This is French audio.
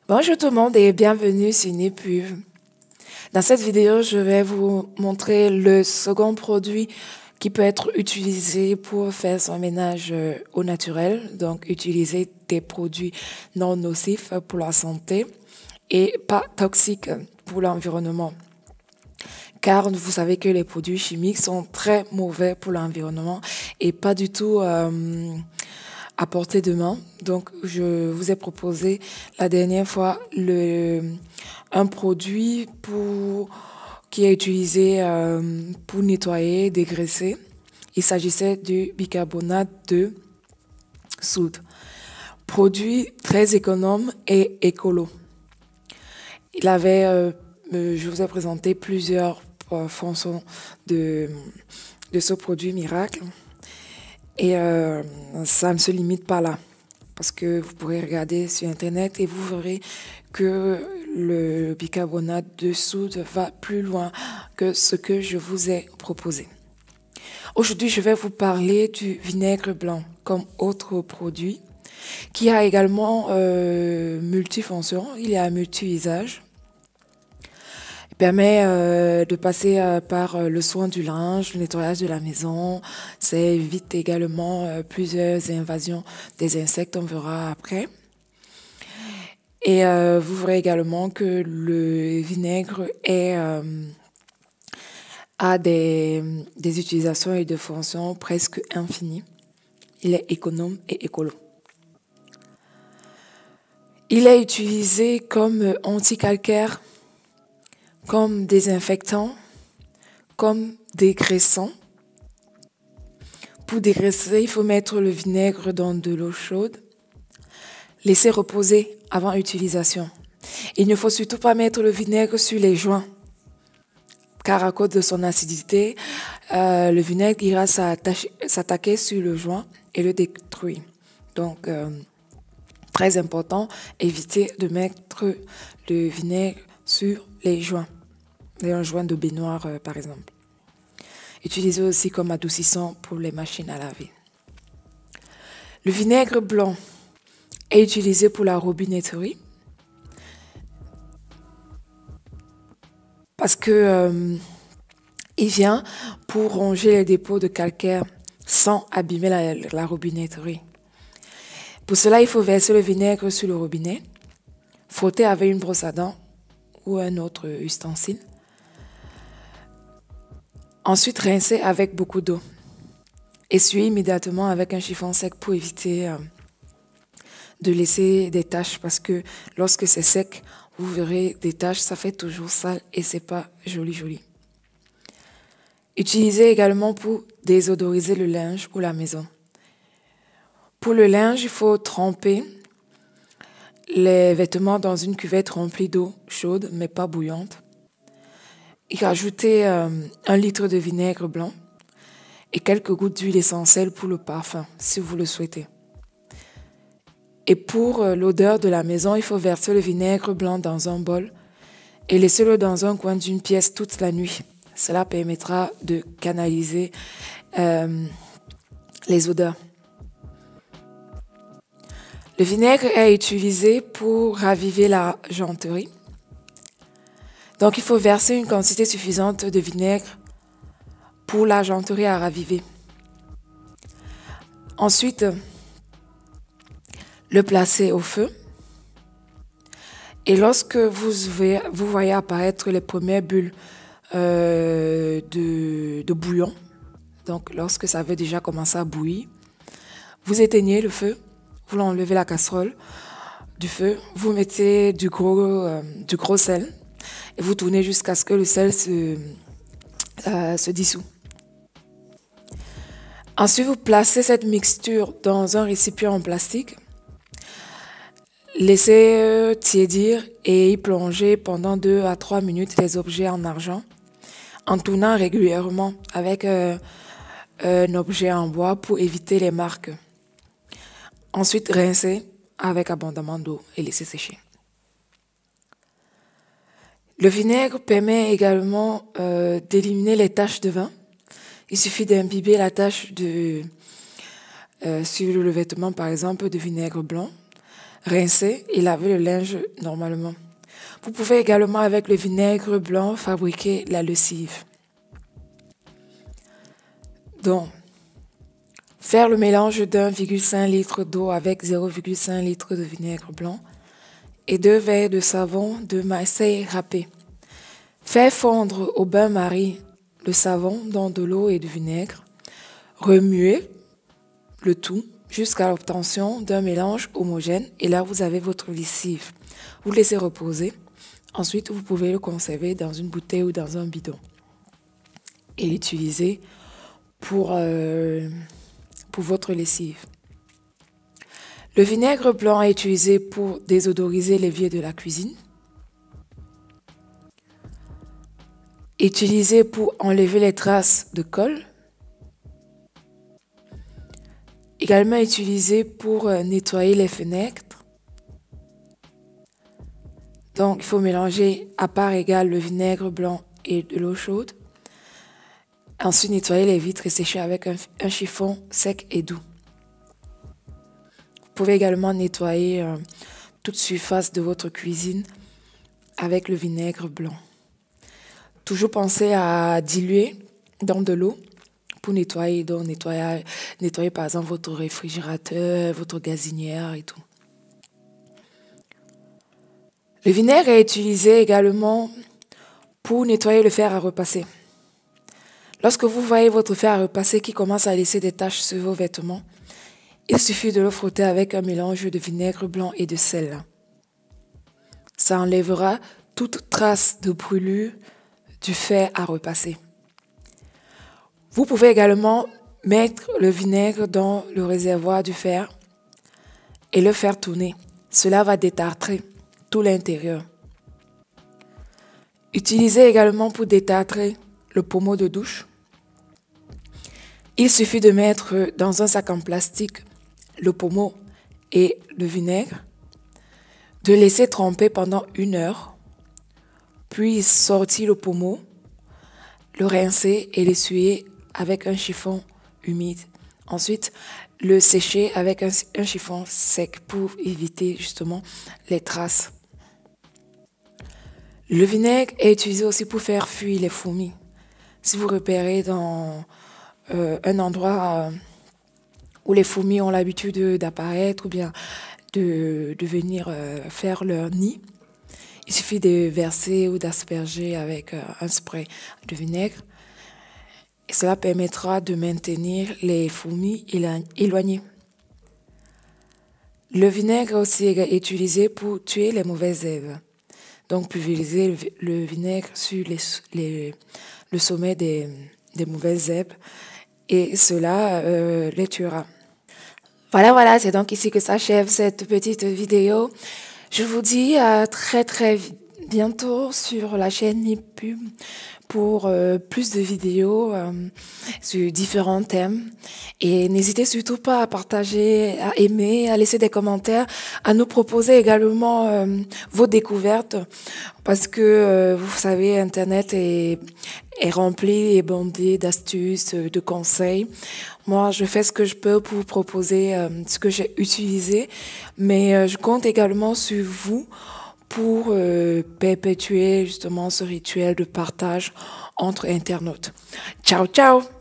Bonjour tout le monde et bienvenue sur Nipu. Dans cette vidéo, je vais vous montrer le second produit qui peut être utilisé pour faire son ménage au naturel. Donc, utiliser des produits non nocifs pour la santé et pas toxiques pour l'environnement. Car vous savez que les produits chimiques sont très mauvais pour l'environnement et pas du tout à portée de main. Donc, je vous ai proposé la dernière fois un produit qui est utilisé pour nettoyer, dégraisser. Il s'agissait du bicarbonate de soude. Produit très économe et écolo. Je vous ai présenté plusieurs fonctions de ce produit miracle. Et ça ne se limite pas là, parce que vous pourrez regarder sur Internet et vous verrez que le bicarbonate de soude va plus loin que ce que je vous ai proposé. Aujourd'hui, je vais vous parler du vinaigre blanc comme autre produit qui a également multifonction, il est à multi-usage. Il permet de passer par le soin du linge, le nettoyage de la maison. Ça évite également plusieurs invasions des insectes, on verra après. Et vous verrez également que le vinaigre a des utilisations et des fonctions presque infinies. Il est économe et écolo. Il est utilisé comme anticalcaire, comme désinfectant, comme dégraissant. Pour dégraisser, il faut mettre le vinaigre dans de l'eau chaude. Laisser reposer avant utilisation. Il ne faut surtout pas mettre le vinaigre sur les joints, car à cause de son acidité, le vinaigre ira s'attaquer sur le joint et le détruire. Donc, très important, éviter de mettre le vinaigre sur les joints. Un joint de baignoire, par exemple. Utilisé aussi comme adoucissant pour les machines à laver. Le vinaigre blanc est utilisé pour la robinetterie parce que il vient pour ronger les dépôts de calcaire sans abîmer la robinetterie. Pour cela, il faut verser le vinaigre sur le robinet, frotter avec une brosse à dents ou un autre ustensile. Ensuite, rincer avec beaucoup d'eau. Essuyer immédiatement avec un chiffon sec pour éviter de laisser des taches parce que lorsque c'est sec, vous verrez des taches, ça fait toujours sale et c'est pas joli. Utilisé également pour désodoriser le linge ou la maison. Pour le linge, il faut tremper les vêtements dans une cuvette remplie d'eau chaude mais pas bouillante. Y rajouter 1 litre de vinaigre blanc et quelques gouttes d'huile essentielle pour le parfum, si vous le souhaitez. Et pour l'odeur de la maison, il faut verser le vinaigre blanc dans un bol et laisser-le dans un coin d'une pièce toute la nuit. Cela permettra de canaliser les odeurs. Le vinaigre est utilisé pour raviver la janterie. Donc, il faut verser une quantité suffisante de vinaigre pour la janterie à raviver. Ensuite, le placer au feu. Et lorsque vous voyez apparaître les premières bulles de bouillon, donc lorsque ça veut déjà commencer à bouillir, vous éteignez le feu, vous enlevez la casserole du feu, vous mettez du gros sel et vous tournez jusqu'à ce que le sel se dissout. Ensuite, vous placez cette mixture dans un récipient en plastique. Laissez tiédir et y plonger pendant 2 à 3 minutes les objets en argent en tournant régulièrement avec un objet en bois pour éviter les marques. Ensuite, rincez avec abondamment d'eau et laissez sécher. Le vinaigre permet également d'éliminer les taches de vin. Il suffit d'imbiber la tache sur le vêtement, par exemple, de vinaigre blanc. rincer et laver le linge normalement. Vous pouvez également, avec le vinaigre blanc, fabriquer la lessive. Donc, faire le mélange d'1,5 litre d'eau avec 0,5 litre de vinaigre blanc et 2 verres de savon de Marseille râpé. Faire fondre au bain-marie le savon dans de l'eau et du vinaigre. Remuer le tout jusqu'à l'obtention d'un mélange homogène et là vous avez votre lessive. Vous laissez reposer. Ensuite, vous pouvez le conserver dans une bouteille ou dans un bidon et l'utiliser pour votre lessive. Le vinaigre blanc est utilisé pour désodoriser l'évier de la cuisine. Utilisé pour enlever les traces de colle. Également utilisé pour nettoyer les fenêtres. Donc, il faut mélanger à part égale le vinaigre blanc et de l'eau chaude. Ensuite, nettoyer les vitres et sécher avec un chiffon sec et doux. Vous pouvez également nettoyer toute surface de votre cuisine avec le vinaigre blanc. Toujours pensez à diluer dans de l'eau pour nettoyer. Donc, nettoyer par exemple votre réfrigérateur, votre gazinière et tout. Le vinaigre est utilisé également pour nettoyer le fer à repasser. Lorsque vous voyez votre fer à repasser qui commence à laisser des taches sur vos vêtements, il suffit de le frotter avec un mélange de vinaigre blanc et de sel. Ça enlèvera toute trace de brûlure du fer à repasser. Vous pouvez également mettre le vinaigre dans le réservoir du fer et le faire tourner. Cela va détartrer tout l'intérieur. Utilisez également pour détartrer le pommeau de douche. Il suffit de mettre dans un sac en plastique le pommeau et le vinaigre, de laisser tremper pendant 1 heure, puis sortir le pommeau, le rincer et l'essuyer avec un chiffon humide. Ensuite, le sécher avec un chiffon sec pour éviter justement les traces. Le vinaigre est utilisé aussi pour faire fuir les fourmis. Si vous repérez dans un endroit où les fourmis ont l'habitude d'apparaître ou bien de venir faire leur nid, il suffit de verser ou d'asperger avec un spray de vinaigre. Et cela permettra de maintenir les fourmis éloignées. Le vinaigre aussi est utilisé pour tuer les mauvaises herbes. Donc, pulvériser le vinaigre sur le sommet des mauvaises herbes et cela les tuera. Voilà, c'est donc ici que s'achève cette petite vidéo. Je vous dis à très bientôt sur la chaîne Nipub pour plus de vidéos sur différents thèmes. Et n'hésitez surtout pas à partager, à aimer, à laisser des commentaires, à nous proposer également vos découvertes parce que vous savez, Internet est rempli et bandé d'astuces, de conseils. Moi, je fais ce que je peux pour vous proposer ce que j'ai utilisé, mais je compte également sur vous pour perpétuer justement ce rituel de partage entre internautes. Ciao, ciao!